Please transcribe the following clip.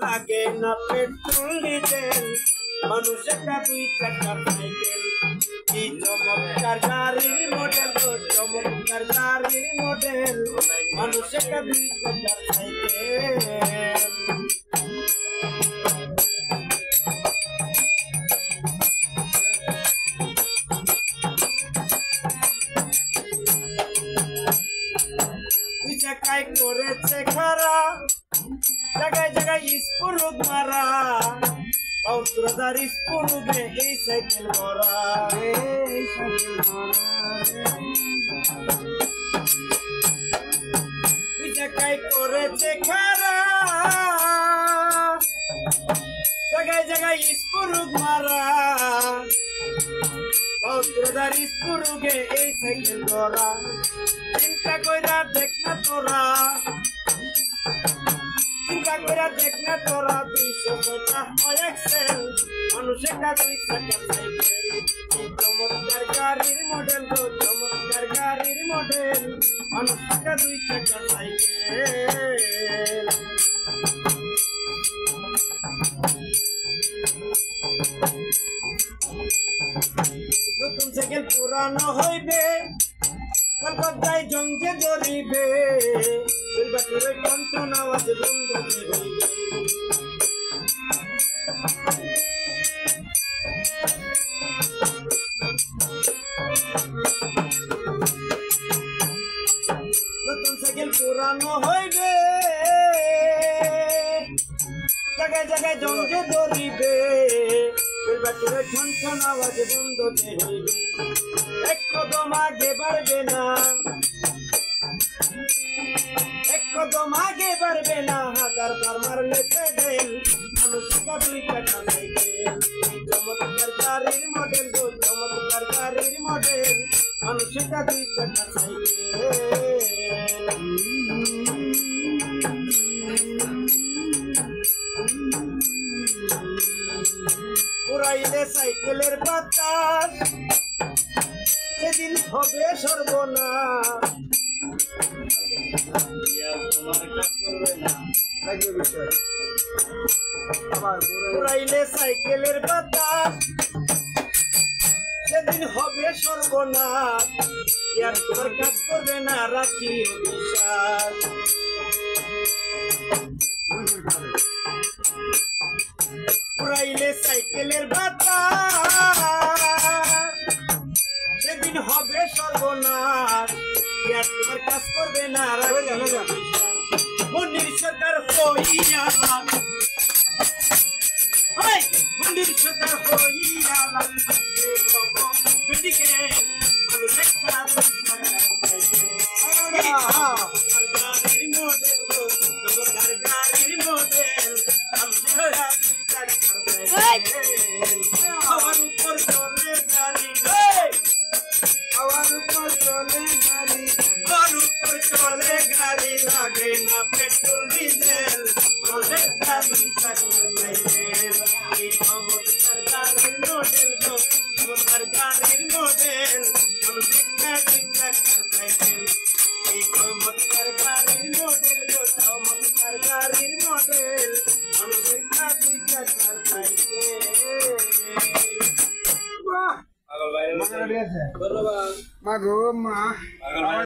লাগে না petrol diesel মানুষ একটা 2 চাকার সাইকেল কি চমৎকার গাড়ির মডেল গো চমৎকার গাড়ির মডেল মানুষ একটা 2 চাকার সাইকেল জায়গায় করেছে খারা জায়গায় জায়গায় স্পুরুক মারা অত্রদার স্পুরুকে এই সাইকেল মরা জায়গায় করেছে খারা জায়গায় জায়গায় স্পুরুক মারা অত্রদার স্পুরুকে এই সাইকেল মরা চিন্তা কইরা দেখ না তোরা চিন্তা কইরা দেখ না তোরা 250 এক্সেল মানুষ একটা 2 চাকার সাইকেল চমৎকার গাড়ির মডেল গো চমৎকার গাড়ির মডেল মানুষ একটা 2 চাকার সাইকেল নতুন সাইকেল পুরানো হইবে কলকাতায় জঙ্গে ধরিবে বেলবাটুরে কন্টন আওয়াজ বন্ধ হইবে নতুন সাইকেল পুরানো হইবে জায়গায় জায়গায় জঙ্গে ধরিবে বেলবাটুরে কন্টন আওয়াজ বন্ধ হইবে এক কদম আগে বাড়বে না এক কদম আগে বাড়বে না হাজার বার মারলে পেডেল মানুষ একটা 2 চাকার সাইকেল চমৎকার গাড়ির মডেল গো চমৎকার গাড়ির মডেল মানুষ একটা 2 চাকার সাইকেল পুরাইলে সাইকেলের বাতাস সেদিন হবে সর্বনাশ পুরাইলে সাইকেলের বাতাস সেদিন হবে সর্বনাশ ইয়ার তোমার কাজ করবে না রাখি বিশ্বাস পুরাইলে সাইকেলের বাতাস সেদিন হবে সর্বনাশ ইয়ার তোমার কাজ করবে না মন্দির সরকার হইয়ালা মন্দির সরকার হইয়ালা বেদিকে মানুষ একটা গাড়ির মডেল গাড়ির মডেল আমার উপর চলে গাড়ি আমার উপর চলে গাড়ি আমার উপর চলে গাড়ি লাগে না পেট্রোল ডিজেল একটা 2 চাকার সাইকেল এই চমৎকার গাড়ির মডেল গো চমৎকার গাড়ির মডেল একটা 2 চাকার সাইকেল এই চমৎকার গাড়ির মডেল গো চমৎকার গাড়ির মডেল একটা 2 চাকার সাইকেল বাহ পাগল ভাই ধন্যবাদ মা গো মা